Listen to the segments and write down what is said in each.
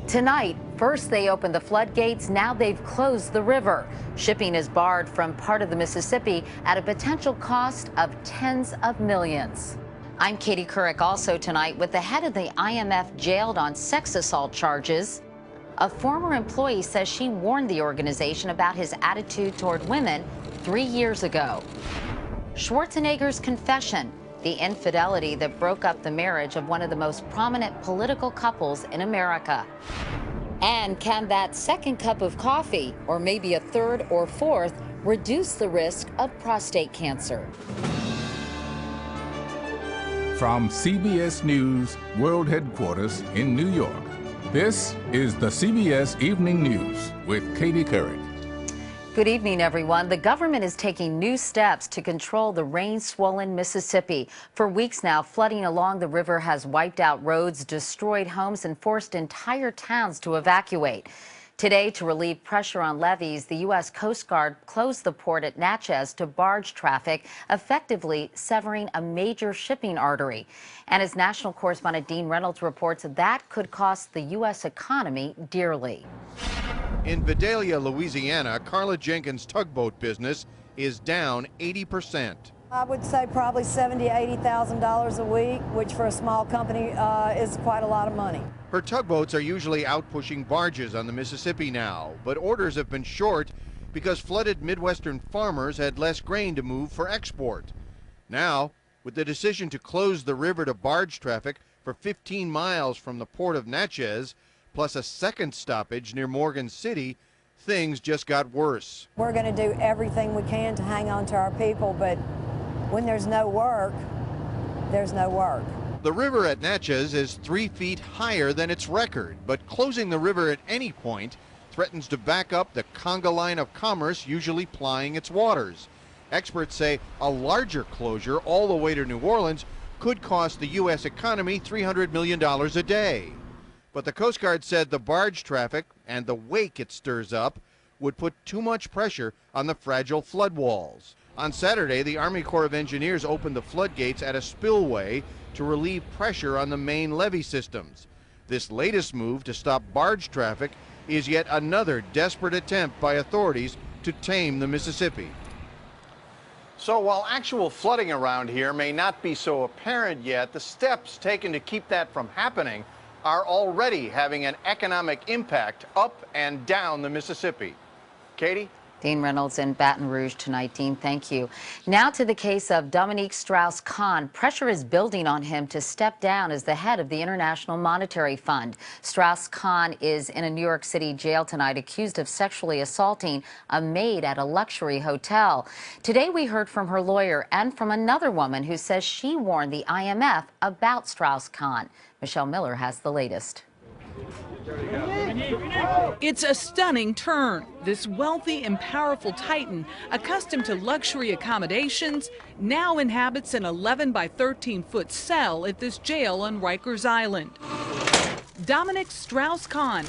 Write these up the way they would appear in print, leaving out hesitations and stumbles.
Tonight, first they opened the floodgates, now they've closed the river. Shipping is barred from part of the Mississippi at a potential cost of tens of millions. I'm Katie Couric, also tonight with the head of the IMF jailed on sex assault charges. A former employee says she warned the organization about his attitude toward women 3 years ago. Schwarzenegger's confession, the infidelity that broke up the marriage of one of the most prominent political couples in America. And can that second cup of coffee, or maybe a third or fourth, reduce the risk of prostate cancer? From CBS News World Headquarters in New York, this is the CBS Evening News with Katie Couric. Good evening, everyone. The government is taking new steps to control the rain-swollen Mississippi. For weeks now, flooding along the river has wiped out roads, destroyed homes, and forced entire towns to evacuate. Today, to relieve pressure on levees, the U.S. Coast Guard closed the port at Natchez to barge traffic, effectively severing a major shipping artery. And as national correspondent Dean Reynolds reports, that could cost the U.S. economy dearly. In Vidalia, Louisiana, Carla Jenkins' tugboat business is down 80%. I would say probably $70,000 to $80,000 a week, which for a small company is quite a lot of money. Her tugboats are usually out pushing barges on the Mississippi now, but orders have been short because flooded Midwestern farmers had less grain to move for export. Now, with the decision to close the river to barge traffic for 15 miles from the port of Natchez, plus a second stoppage near Morgan City, things just got worse. We're going to do everything we can to hang on to our people, but when there's no work, there's no work. The river at Natchez is 3 feet higher than its record, but closing the river at any point threatens to back up the conga line of commerce usually plying its waters. Experts say a larger closure all the way to New Orleans could cost the U.S. economy $300 million a day. But the Coast Guard said the barge traffic and the wake it stirs up would put too much pressure on the fragile flood walls. On Saturday, the Army Corps of Engineers opened the floodgates at a spillway to relieve pressure on the main levee systems. This latest move to stop barge traffic is yet another desperate attempt by authorities to tame the Mississippi. So while actual flooding around here may not be so apparent yet, the steps taken to keep that from happening are already having an economic impact up and down the Mississippi. Katie? Dean Reynolds in Baton Rouge tonight. Dean, thank you. Now to the case of Dominique Strauss-Kahn. Pressure is building on him to step down as the head of the International Monetary Fund. Strauss-Kahn is in a New York City jail tonight, accused of sexually assaulting a maid at a luxury hotel. Today we heard from her lawyer and from another woman who says she warned the IMF about Strauss-Kahn. Michelle Miller has the latest. It's a stunning turn. This wealthy and powerful titan, accustomed to luxury accommodations, now inhabits an 11 by 13-foot cell at this jail on Rikers Island. Dominique Strauss-Kahn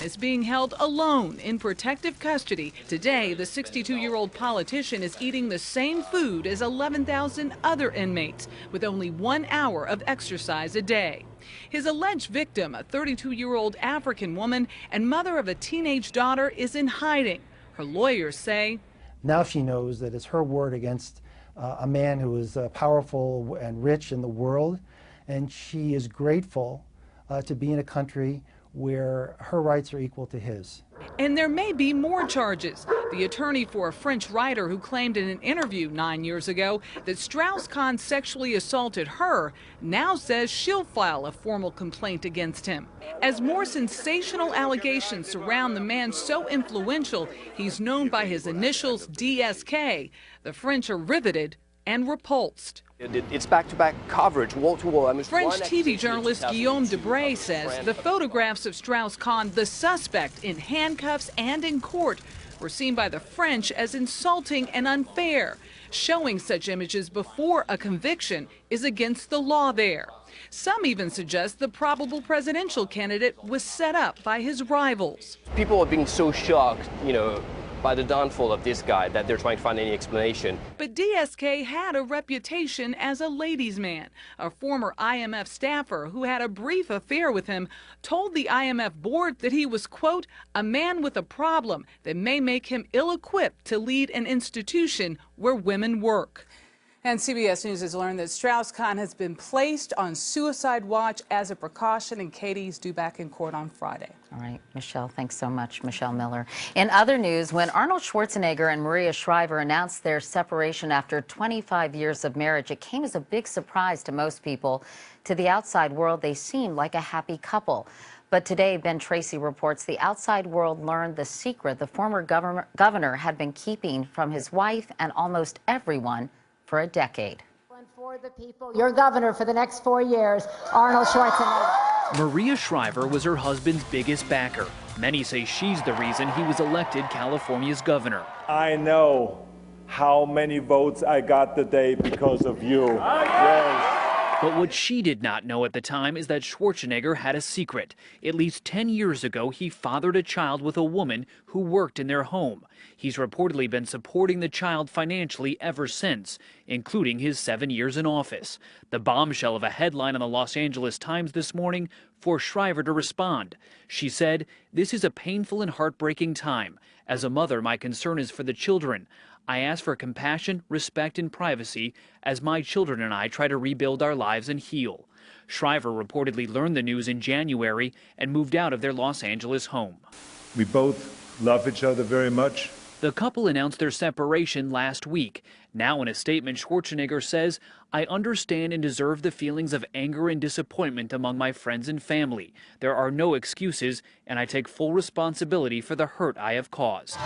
is being held alone in protective custody. Today, the 62-year-old politician is eating the same food as 11,000 other inmates, with only 1 hour of exercise a day. His alleged victim, a 32-year-old African woman and mother of a teenage daughter, is in hiding. Her lawyers say now she knows that it's her word against a man who is powerful and rich in the world, and she is grateful to be in a country where her rights are equal to his. And there may be more charges. The attorney for a French writer who claimed in an interview 9 years ago that Strauss-Kahn sexually assaulted her now says she'll file a formal complaint against him. As more sensational allegations surround the man so influential he's known by his initials DSK, the French are riveted and repulsed. It's back-to-back coverage, wall-to-wall. French TV journalist Guillaume Debray says the photographs of Strauss-Kahn, the suspect, in handcuffs and in court, were seen by the French as insulting and unfair. Showing such images before a conviction is against the law there. Some even suggest the probable presidential candidate was set up by his rivals. People are being so shocked, by the downfall of this guy that they're trying to find any explanation. But DSK had a reputation as a ladies' man. A former IMF staffer who had a brief affair with him told the IMF board that he was, quote, a man with a problem that may make him ill-equipped to lead an institution where women work. And CBS News has learned that Strauss-Kahn has been placed on suicide watch as a precaution, and Katie's due back in court on Friday. All right, Michelle, thanks so much, Michelle Miller. In other news, when Arnold Schwarzenegger and Maria Shriver announced their separation after 25 years of marriage, it came as a big surprise to most people. To the outside world, they seemed like a happy couple. But today, Ben Tracy reports the outside world learned the secret the former governor had been keeping from his wife and almost everyone for a decade. For the people, your governor for the next 4 years, Arnold Schwarzenegger. Maria Shriver was her husband's biggest backer. Many say she's the reason he was elected California's governor. I know how many votes I got today because of you. Yes. But what she did not know at the time is that Schwarzenegger had a secret. At least 10 years ago, he fathered a child with a woman who worked in their home. He's reportedly been supporting the child financially ever since, including his 7 years in office. The bombshell of a headline on the Los Angeles Times this morning forced Shriver to respond. She said, "This is a painful and heartbreaking time. As a mother, my concern is for the children. I ask for compassion, respect, and privacy as my children and I try to rebuild our lives and heal." Shriver reportedly learned the news in January and moved out of their Los Angeles home. We both love each other very much. The couple announced their separation last week. Now in a statement, Schwarzenegger says, "I understand and deserve the feelings of anger and disappointment among my friends and family. There are no excuses, and I take full responsibility for the hurt I have caused."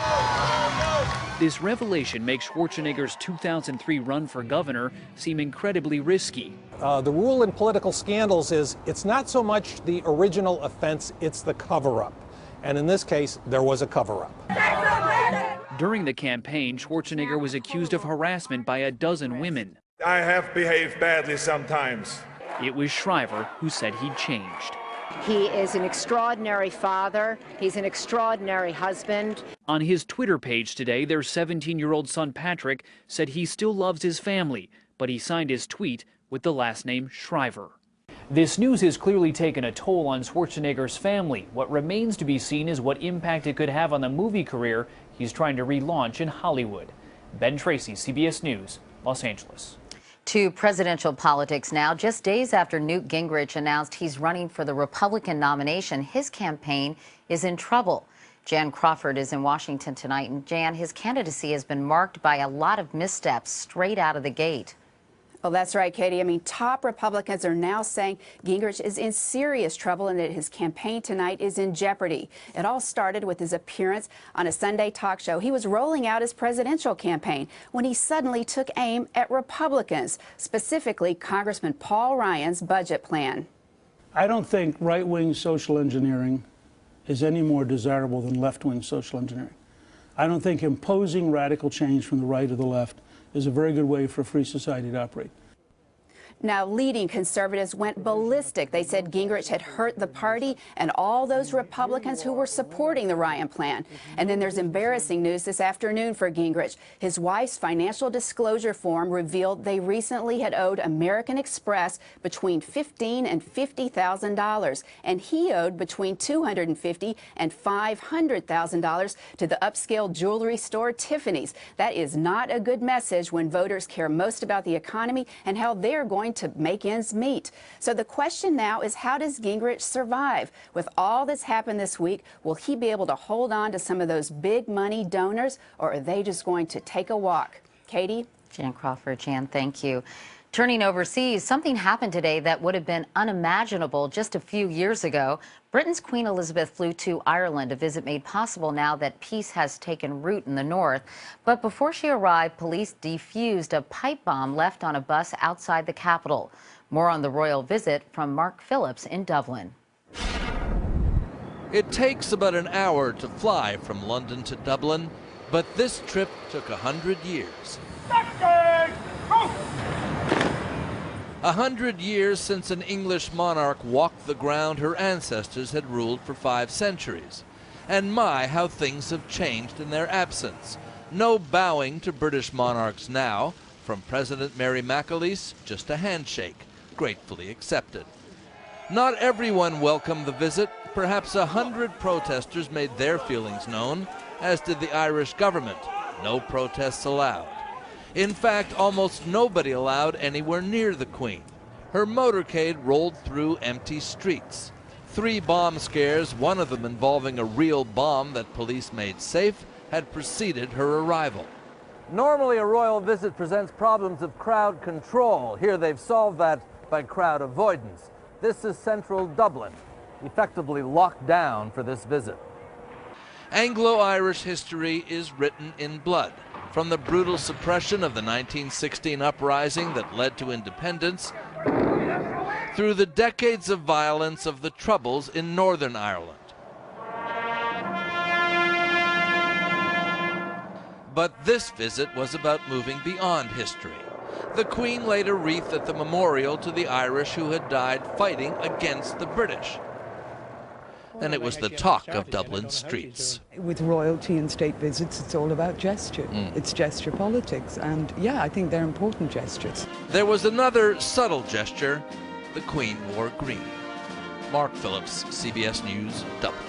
This revelation makes Schwarzenegger's 2003 run for governor seem incredibly risky. The rule in political scandals is it's not so much the original offense, it's the cover-up. And in this case, there was a cover-up. During the campaign, Schwarzenegger was accused of harassment by a dozen women. I have behaved badly sometimes. It was Shriver who said he'd changed. He is an extraordinary father. He's an extraordinary husband. On his Twitter page today, their 17-year-old son Patrick said he still loves his family, but he signed his tweet with the last name Shriver. This news has clearly taken a toll on Schwarzenegger's family. What remains to be seen is what impact it could have on the movie career he's trying to relaunch in Hollywood. Ben Tracy, CBS News, Los Angeles. To presidential politics now. Just days after Newt Gingrich announced he's running for the Republican nomination, his campaign is in trouble. Jan Crawford is in Washington tonight. And Jan, his candidacy has been marked by a lot of missteps straight out of the gate. Well, that's right, Katie. I mean, top Republicans are now saying Gingrich is in serious trouble and that his campaign tonight is in jeopardy. It all started with his appearance on a Sunday talk show. He was rolling out his presidential campaign when he suddenly took aim at Republicans, specifically Congressman Paul Ryan's budget plan. I don't think right-wing social engineering is any more desirable than left-wing social engineering. I don't think imposing radical change from the right or the left is a very good way for a free society to operate. Now, leading conservatives went ballistic. They said Gingrich had hurt the party and all those Republicans who were supporting the Ryan plan. And then there's embarrassing news this afternoon for Gingrich. His wife's financial disclosure form revealed they recently had owed American Express between $15,000 and $50,000, and he owed between $250,000 and $500,000 to the upscale jewelry store Tiffany's. That is not a good message when voters care most about the economy and how they're going to make ends meet. So the question now is, how does Gingrich survive? With all that's happened this week, will he be able to hold on to some of those big money donors, or are they just going to take a walk? Katie? Jan Crawford. Jan, thank you. Turning overseas, something happened today that would have been unimaginable just a few years ago. Britain's Queen Elizabeth flew to Ireland, a visit made possible now that peace has taken root in the north. But before she arrived, police defused a pipe bomb left on a bus outside the capital. More on the royal visit from Mark Phillips in Dublin. It takes about an hour to fly from London to Dublin, but this trip took 100 years. 100 years since an English monarch walked the ground her ancestors had ruled for 5 centuries. And my, how things have changed in their absence. No bowing to British monarchs now. From President Mary McAleese, just a handshake, gratefully accepted. Not everyone welcomed the visit. Perhaps 100 protesters made their feelings known, as did the Irish government. No protests allowed. In fact, almost nobody allowed anywhere near the Queen. Her motorcade rolled through empty streets. 3 bomb scares, one of them involving a real bomb that police made safe, had preceded her arrival. Normally, a royal visit presents problems of crowd control. Here they've solved that by crowd avoidance. This is central Dublin, effectively locked down for this visit. Anglo-Irish history is written in blood. From the brutal suppression of the 1916 uprising that led to independence, through the decades of violence of the Troubles in Northern Ireland. But this visit was about moving beyond history. The Queen laid a wreath at the memorial to the Irish who had died fighting against the British. And it was the talk of Dublin's streets. With royalty and state visits, it's all about gesture. It's gesture politics. And yeah, I think they're important gestures. There was another subtle gesture. The Queen wore green. Mark Phillips, CBS News, Dublin.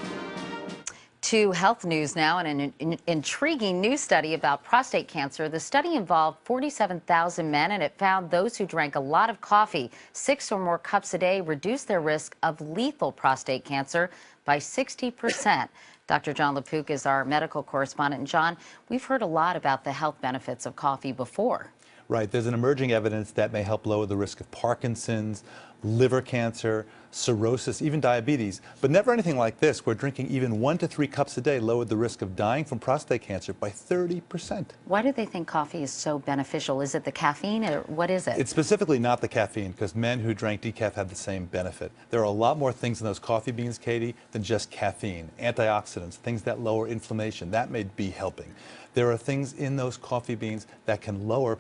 To health news now, and an intriguing new study about prostate cancer. The study involved 47,000 men, and it found those who drank a lot of coffee, 6 or more cups a day, reduced their risk of lethal prostate cancer by 60%. Dr. John LaPook is our medical correspondent. And John, we've heard a lot about the health benefits of coffee before. Right. There's an emerging evidence that may help lower the risk of Parkinson's, liver cancer, cirrhosis, even diabetes, but never anything like this, where drinking even 1 to 3 cups a day lowered the risk of dying from prostate cancer by 30%. Why do they think coffee is so beneficial? Is it the caffeine, or what is it? It's specifically not the caffeine, because men who drank decaf had the same benefit. There are a lot more things in those coffee beans, Katie, than just caffeine. Antioxidants, things that lower inflammation, that may be helping. There are things in those coffee beans that can lower,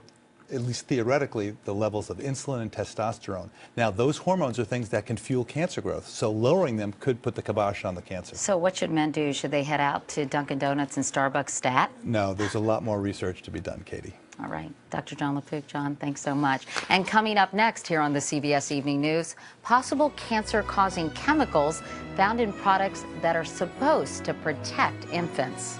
at least theoretically, the levels of insulin and testosterone. Now, those hormones are things that can fuel cancer growth, so lowering them could put the kibosh on the cancer. So what should men do? Should they head out to Dunkin' Donuts and Starbucks stat? No, there's a lot more research to be done, Katie. All right. Dr. John LaPook. John, thanks so much. And coming up next here on the CBS Evening News, possible cancer-causing chemicals found in products that are supposed to protect infants.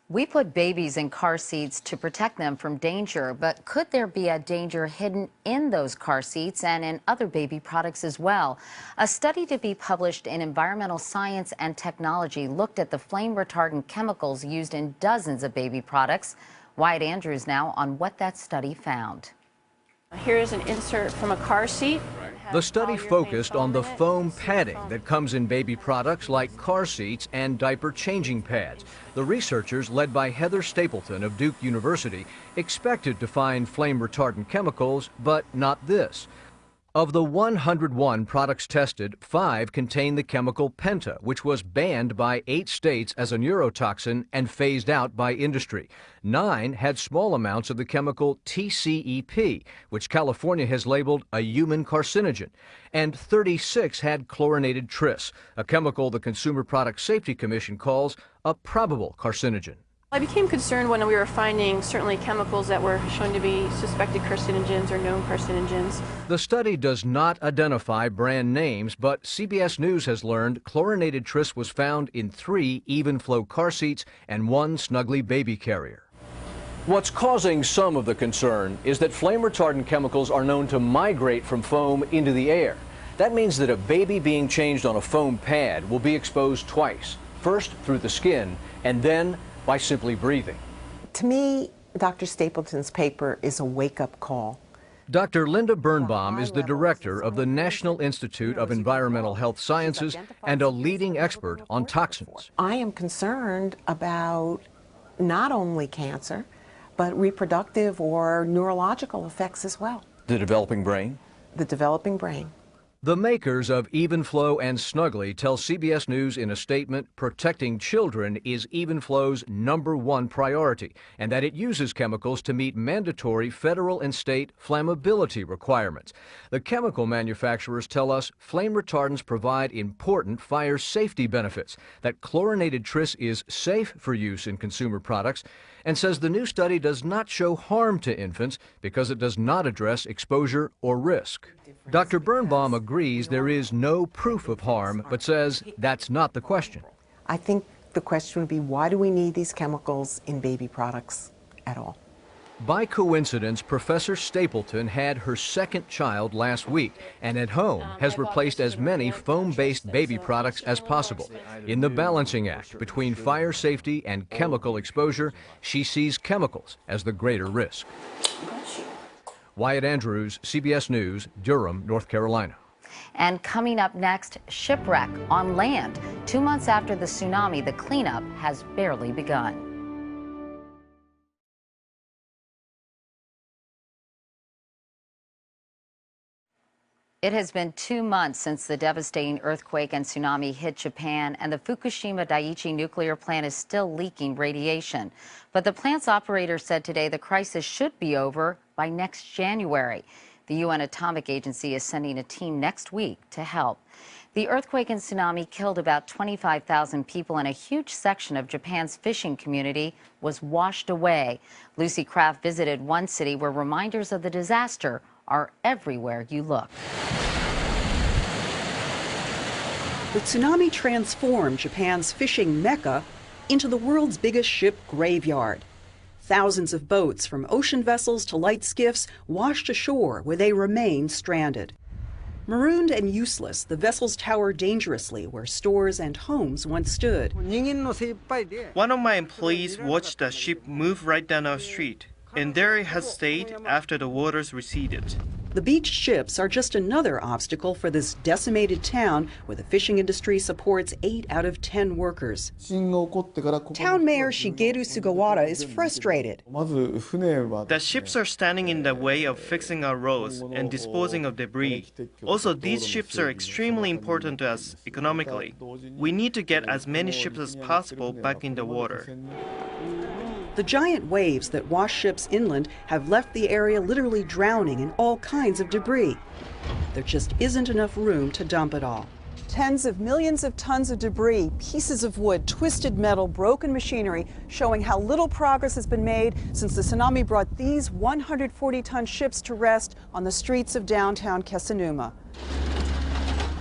We put babies in car seats to protect them from danger, but could there be a danger hidden in those car seats and in other baby products as well? A study to be published in Environmental Science and Technology looked at the flame retardant chemicals used in dozens of baby products. Wyatt Andrews now on what that study found. Here is an insert from a car seat. The study focused on the foam padding that comes in baby products like car seats and diaper changing pads. The researchers, led by Heather Stapleton of Duke University, expected to find flame retardant chemicals, but not this. Of the 101 products tested, 5 contained the chemical penta, which was banned by 8 states as a neurotoxin and phased out by industry. 9 had small amounts of the chemical TCEP, which California has labeled a human carcinogen. And 36 had chlorinated tris, a chemical the Consumer Product Safety Commission calls a probable carcinogen. I became concerned when we were finding certainly chemicals that were shown to be suspected carcinogens or known carcinogens. The study does not identify brand names, but CBS News has learned chlorinated tris was found in 3 even flow car seats and 1 Snuggly baby carrier. What's causing some of the concern is that flame retardant chemicals are known to migrate from foam into the air. That means that a baby being changed on a foam pad will be exposed twice, first through the skin and then by simply breathing. To me, Dr. Stapleton's paper is a wake-up call. Dr. Linda Birnbaum is the director of the National Institute of Environmental Health Sciences and a leading expert on toxins. I am concerned about not only cancer, but reproductive or neurological effects as well. The developing brain? The developing brain. The makers of Evenflow and Snuggly tell CBS News in a statement protecting children is Evenflow's #1 priority, and that it uses chemicals to meet mandatory federal and state flammability requirements. The chemical manufacturers tell us flame retardants provide important fire safety benefits, that chlorinated tris is safe for use in consumer products, and says the new study does not show harm to infants because it does not address exposure or risk. Dr. Birnbaum agrees there is no proof of harm, but says that's not the question. I think the question would be, why do we need these chemicals in baby products at all? By coincidence, Professor Stapleton had her second child last week and at home has replaced as many foam-based baby products as possible. In the balancing act between fire safety and chemical exposure, she sees chemicals as the greater risk. Wyatt Andrews, CBS News, Durham, North Carolina. And coming up next, shipwreck on land. 2 months after the tsunami, the cleanup has barely begun. It has been 2 months since the devastating earthquake and tsunami hit Japan, and the Fukushima Daiichi nuclear plant is still leaking radiation. But the plant's operator said today the crisis should be over by next January. The UN Atomic Agency is sending a team next week to help. The earthquake and tsunami killed about 25,000 people, and a huge section of Japan's fishing community was washed away. Lucy Kraft visited one city where reminders of the disaster are everywhere you look. The tsunami transformed Japan's fishing mecca into the world's biggest ship graveyard. Thousands of boats, from ocean vessels to light skiffs, washed ashore where they remain stranded. Marooned and useless, the vessels tower dangerously where stores and homes once stood. One of my employees watched the ship move right down our street, and there it has stayed after the waters receded. The beached ships are just another obstacle for this decimated town where the fishing industry supports 8 out of 10 workers. Town Mayor Shigeru Sugawara is frustrated. The ships are standing in the way of fixing our roads and disposing of debris. Also, these ships are extremely important to us economically. We need to get as many ships as possible back in the water. The giant waves that wash ships inland have left the area literally drowning in all kinds of debris. There just isn't enough room to dump it all. Tens of millions of tons of debris, pieces of wood, twisted metal, broken machinery, showing how little progress has been made since the tsunami brought these 140-ton ships to rest on the streets of downtown Kesennuma.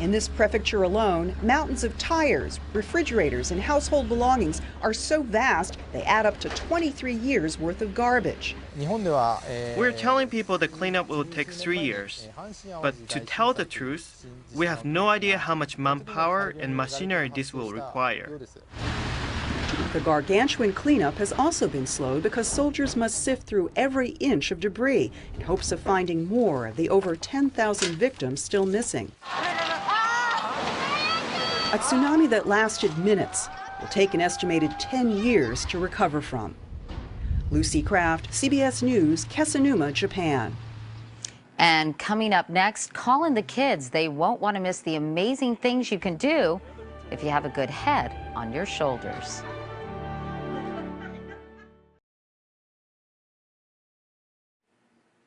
In this prefecture alone, mountains of tires, refrigerators, and household belongings are so vast they add up to 23 years worth of garbage. We're telling people the cleanup will take 3 years. But to tell the truth, we have no idea how much manpower and machinery this will require. The gargantuan cleanup has also been slowed because soldiers must sift through every inch of debris in hopes of finding more of the over 10,000 victims still missing. A tsunami that lasted minutes will take an estimated 10 years to recover from. Lucy Kraft, CBS News, Kesennuma, Japan. And coming up next, call in the kids. They won't want to miss the amazing things you can do if you have a good head on your shoulders.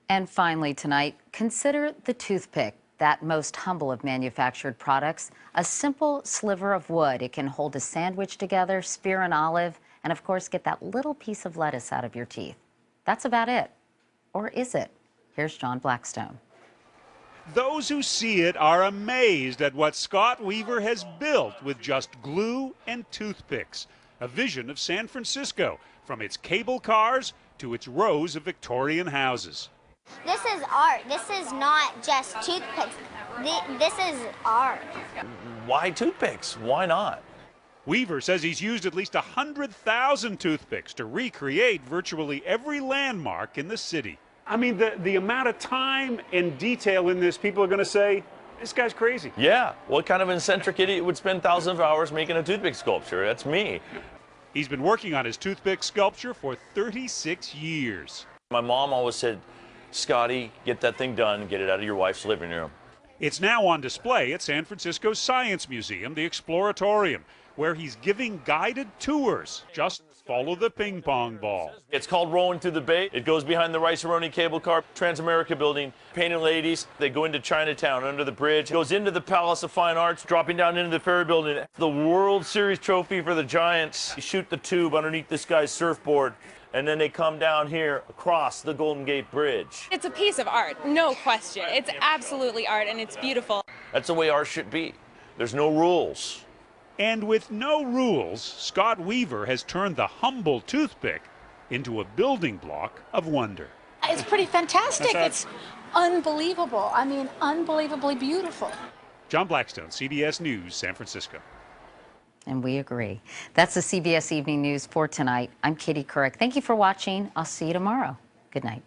And finally tonight, consider the toothpick, that most humble of manufactured products. A simple sliver of wood. It can hold a sandwich together, spear an olive, and of course get that little piece of lettuce out of your teeth. That's about it. Or is it? Here's John Blackstone. Those who see it are amazed at what Scott Weaver has built with just glue and toothpicks. A vision of San Francisco, from its cable cars to its rows of Victorian houses. This is art. This is not just toothpicks. This is art. Why toothpicks? Why not? Weaver says he's used at least 100,000 toothpicks to recreate virtually every landmark in the city. I mean, the amount of time and detail in this, people are going to say, this guy's crazy. Yeah, what kind of eccentric idiot would spend thousands of hours making a toothpick sculpture? That's me. He's been working on his toothpick sculpture for 36 years. My mom always said, Scotty, get that thing done, get it out of your wife's living room. It's now on display at San Francisco's Science Museum, the Exploratorium, where he's giving guided tours. Just follow the ping pong ball. It's called Rolling Through the Bay. It goes behind the Rice-A-Roni cable car, Transamerica building, painted ladies. They go into Chinatown under the bridge, goes into the Palace of Fine Arts, dropping down into the Ferry Building. The World Series trophy for the Giants. You shoot the tube underneath this guy's surfboard, and then they come down here across the Golden Gate Bridge. It's a piece of art, no question. It's absolutely art, and it's beautiful. That's the way art should be. There's no rules. And with no rules, Scott Weaver has turned the humble toothpick into a building block of wonder. It's pretty fantastic. It's unbelievable. I mean, unbelievably beautiful. John Blackstone, CBS News, San Francisco. And we agree. That's the CBS Evening News for tonight. I'm Katie Couric. Thank you for watching. I'll see you tomorrow. Good night.